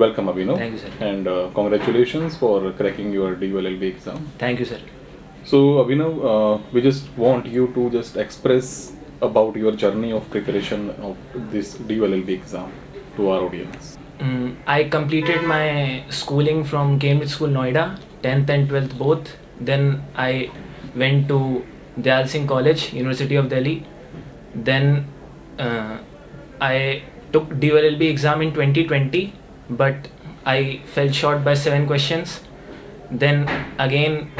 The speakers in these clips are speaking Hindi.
Welcome, Abhinav. Thank you, sir. And congratulations for cracking your DULLB exam. Thank you, sir. So, Abhinav, we just want you to just express about your journey of preparation of this DULLB exam to our audience. I completed my schooling from Cambridge School, Noida, 10th and 12th both. Then I went to Dayal Singh College, University of Delhi. Then I took DULLB exam in 2020, but I fell short by 7 questions. Then again,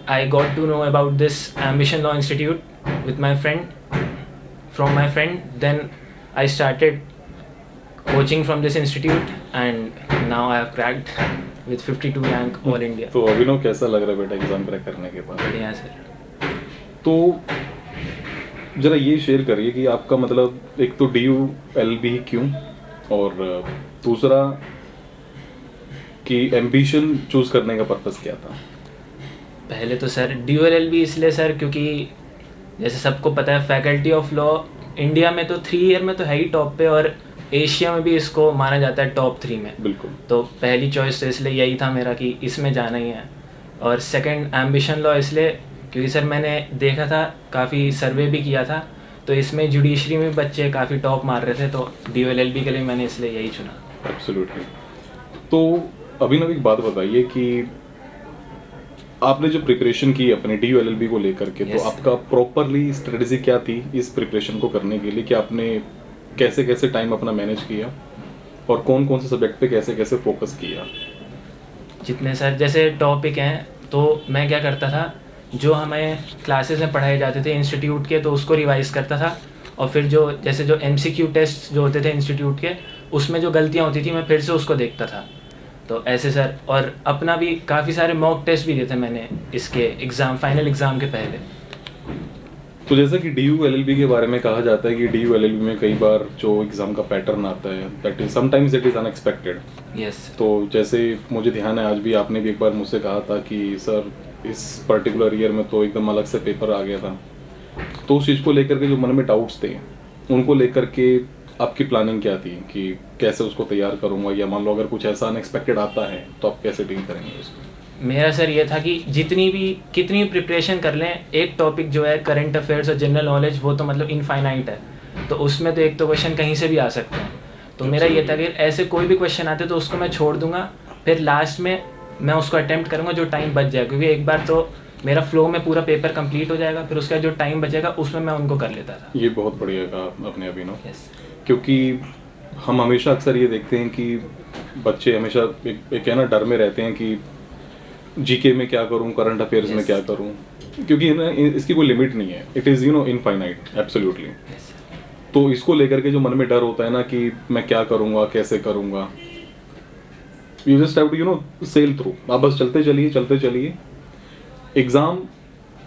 I got to know about this Ambition Law Institute with my friend, from my friend. Then I started coaching from this institute and now I have cracked with 52 rank all India. तो अभिनव कैसा लग रहा है बेटा एग्जाम क्रैक करने के बाद? बढ़िया सर. तो जरा ये शेयर करिए कि आपका मतलब एक तो DULB क्यों और दूसरा कि एम्बिशन चूज करने का पर्पस क्या था? पहले तो सर DULLB इसलिए सर क्योंकि जैसे सबको पता है फैकल्टी ऑफ लॉ इंडिया में तो 3 ईयर में तो है ही टॉप पे और एशिया में भी इसको माना जाता है टॉप 3 में. बिल्कुल. तो पहली चॉइस तो इसलिए यही था मेरा कि इसमें जाना ही है. और सेकंड एम्बिशन लॉ इसलिए क्योंकि सर मैंने देखा था, काफ़ी सर्वे भी किया था, तो इसमें जुडिशरी में बच्चे काफ़ी टॉप मार रहे थे, तो DULLB के लिए मैंने इसलिए यही चुना. एब्सोल्युटली. तो अभिनव एक बात बताइए कि आपने जो प्रिपरेशन की अपने DULLB को लेकर के, तो आपका प्रॉपरली स्ट्रेटजी क्या थी इस प्रिपरेशन को करने के लिए कि आपने कैसे कैसे टाइम अपना मैनेज किया और कौन कौन से सब्जेक्ट पे कैसे कैसे फोकस किया? जितने सर जैसे टॉपिक हैं तो मैं क्या करता था, जो हमें क्लासेस में पढ़ाए जाते थे इंस्टीट्यूट के तो उसको रिवाइज़ करता था और फिर जो जैसे जो MCQ टेस्ट जो होते थे इंस्टीट्यूट के उसमें जो गलतियाँ होती थी मैं फिर से उसको देखता था. तो ऐसे सर, और अपना भी काफ़ी सारे मॉक टेस्ट भी दिए थे मैंने इसके एग्ज़ाम फाइनल एग्ज़ाम के पहले. तो जैसा कि DULLB के बारे में कहा जाता है कि DULLB में कई बार जो एग्ज़ाम का पैटर्न आता है that is sometimes it is unexpected. Yes. तो जैसे मुझे ध्यान है आज भी आपने भी एक बार मुझसे कहा था कि सर इस पर्टिकुलर ईयर में तो एकदम अलग से पेपर आ गया था, तो उस चीज़ को लेकर के जो मन में डाउट्स थे उनको लेकर के आपकी प्लानिंग क्या थी कि कैसे उसको तैयार करूँगा, या मान लो अगर कुछ ऐसा अनएक्सपेक्टेड आता है तो आप कैसे डील करेंगे उसको? मेरा सर ये था कि कितनी भी प्रिपरेशन कर लें, एक टॉपिक जो है करंट अफेयर्स और जनरल नॉलेज वो तो मतलब इनफाइनाइट है, तो उसमें तो एक तो क्वेश्चन कहीं से भी आ सकते हैं. तो मेरा ये था कि ऐसे कोई भी क्वेश्चन आते तो उसको मैं छोड़ दूंगा, फिर लास्ट में मैं उसको अटेम्प्ट करूंगा जो टाइम बच जाए, क्योंकि एक बार तो मेरा फ्लो में पूरा पेपर कंप्लीट हो जाएगा, फिर उसका जो टाइम बचेगा उसमें मैं उनको कर लेता था. ये बहुत बढ़िया कहा अपने अभिनव. यस. क्योंकि हम हमेशा अक्सर ये देखते हैं कि बच्चे हमेशा एक है ना डर में रहते हैं कि जीके में क्या करूं, करंट अफेयर्स में क्या करूं, क्योंकि ना इसकी कोई लिमिट नहीं है. It is infinite. एब्सोल्युटली. तो इसको लेकर के जो मन में डर होता है ना कि मैं क्या करूंगा, कैसे करूंगा, you just have to sail through. आप बस चलते चलिए. एग्जाम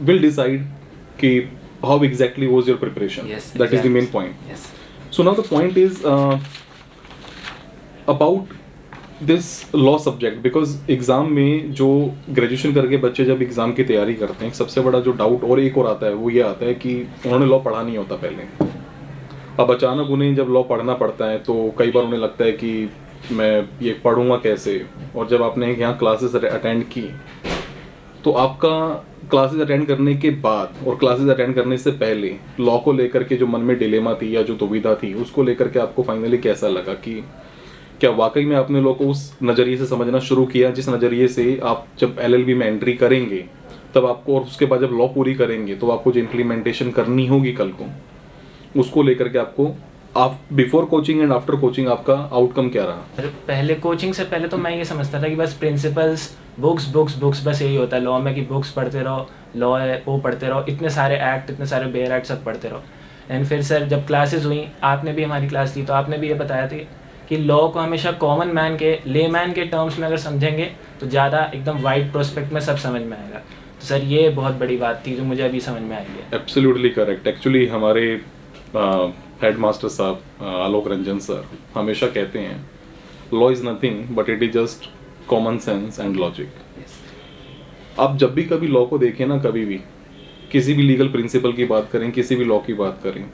विल डिसाइड कि how exactly was your preparation. That is the main point. So now the point is about this law subject, because exam में जो ग्रेजुएशन करके बच्चे जब एग्ज़ाम की तैयारी करते हैं सबसे बड़ा जो डाउट और एक और आता है वो ये आता है कि उन्होंने लॉ पढ़ा नहीं होता पहले. अब अचानक उन्हें जब लॉ पढ़ना पड़ता है तो कई बार उन्हें लगता है कि मैं ये पढ़ूँगा कैसे. और जब आपने यहाँ क्लासेस अटेंड की तो आपका क्लासेस अटेंड करने के बाद और क्लासेस अटेंड करने से पहले लॉ को लेकर के जो मन में डिलेमा थी या जो दुविधा थी उसको लेकर के आपको फाइनली कैसा लगा कि क्या वाकई में आपने लॉ को उस नज़रिए से समझना शुरू किया जिस नज़रिए से आप जब LLB में एंट्री करेंगे तब आपको, और उसके बाद जब लॉ पूरी करेंगे तो आपको जो इम्प्लीमेंटेशन करनी होगी कल को उसको लेकर के आपको आप before coaching and after coaching आपका आउटकम क्या रहा? पहले कोचिंग से पहले तो मैं ये समझता था कि बस प्रिंसिपल्स बुक्स बस यही होता है लॉ में कि बुक्स पढ़ते रहो, लॉ है वो पढ़ते रहो, इतने सारे एक्ट, इतने सारे बेयर एक्ट सब पढ़ते रहो. एंड फिर सर जब क्लासेस हुई, आपने भी हमारी क्लास ली तो आपने भी ये बताया था कि लॉ को हमेशा कॉमन मैन के, लेमैन के टर्म्स में अगर समझेंगे तो ज़्यादा एकदम वाइड प्रोस्पेक्ट में सब समझ में आएगा. तो सर ये बहुत बड़ी बात थी जो मुझे अभी समझ में आई है. Absolutely correct. एक्चुअली हमारे हेड मास्टर साहब आलोक रंजन सर हमेशा कहते हैं law is nothing but it is just common sense and logic. आप जब भी कभी लॉ को देखें ना, कभी भी किसी भी लीगल प्रिंसिपल की बात करें, किसी भी लॉ की बात करें,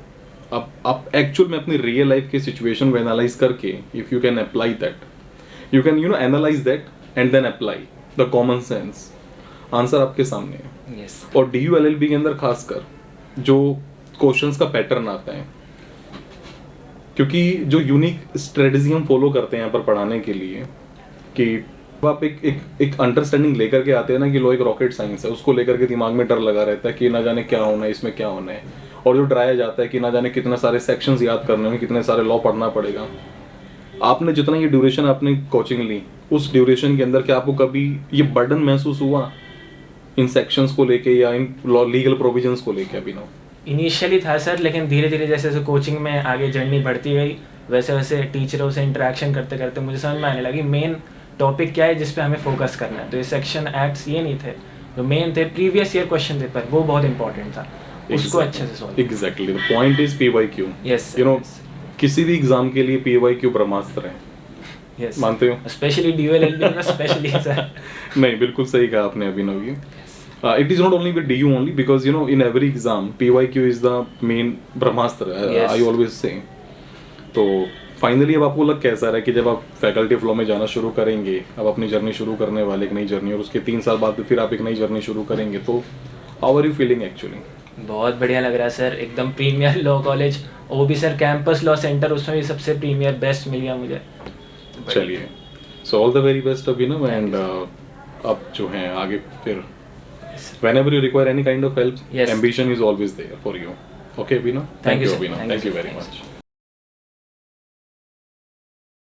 आप एक्चुअल में अपनी रियल लाइफ के सिचुएशन को एनालाइज करके if you can apply that you can analyse that and then apply the common sense. Answer आपके सामने है. यस और DU-LLB के अंदर खासकर जो क्वेश्चंस का पैटर्न आता है, क्योंकि जो यूनिक स्ट्रेटजी हम फॉलो करते हैं यहाँ पर पढ़ाने के लिए, कि आप एक अंडरस्टैंडिंग लेकर के आते हैं ना कि लो एक रॉकेट साइंस है, उसको लेकर के दिमाग में डर लगा रहता है कि ना जाने क्या होना है, इसमें क्या होना है, और जो डराया जाता है कि ना जाने कितने सारे सेक्शंस याद करने होंगे, कितने सारे लॉ पढ़ना पड़ेगा. आपने जितना ये ड्यूरेशन आपने कोचिंग ली, उस ड्यूरेशन के अंदर क्या आपको कभी ये बर्डन महसूस हुआ इन सेक्शंस को लेके या इन लीगल प्रोविजंस को लेके? अभी ना इनिशियली था सर, लेकिन धीरे धीरे जैसे जैसे कोचिंग में आगे जर्नी बढ़ती गई, वैसे वैसे टीचरों से इंटरेक्शन करते करते मुझे समझ में आने लगी मेन टॉपिक क्या है जिस पे हमें फोकस करना है. तो ये सेक्शन एक्ट्स ये नहीं थे जो मेन थे, प्रीवियस ईयर क्वेश्चन पेपर वो बहुत इंपॉर्टेंट था, उसको अच्छे से solve. Exactly the point is PYQ. Yes किसी भी एग्जाम के लिए PYQ ब्रह्मास्त्र है. यस मानते हो? स्पेशली DU-LLB में स्पेशली सर. नहीं, बिल्कुल सही कहा आपने Abhinav ji. It is not only with DU only, because in every exam PYQ is the main Brahmastra. Yes. I always say. तो फाइनली अब आपको लग कैसा रहा है कि जब आप फैकल्टी फ्लो में जाना शुरू करेंगे, अब अपनी जर्नी शुरू करने वाले, एक नई जर्नी, और उसके 3 साल बाद फिर आप एक नई जर्नी शुरू करेंगे, तो how are you feeling actually? बहुत बढ़िया लग रहा है सर, एकदम प्रीमियर लॉ कॉलेज, वो भी सर कैंपस लॉ सेंटर, उसमें भी सबसे प्रीमियर बेस्ट मिल गया मुझे. चलिए, so all the very best Abhinav, and अब जो है आगे फिर whenever you require any kind of help, Yes. ambition is always there for you. Okay, Abhinav? Thank you, sir. Abhinav. Thank you, Thank you sir. very Thanks. much.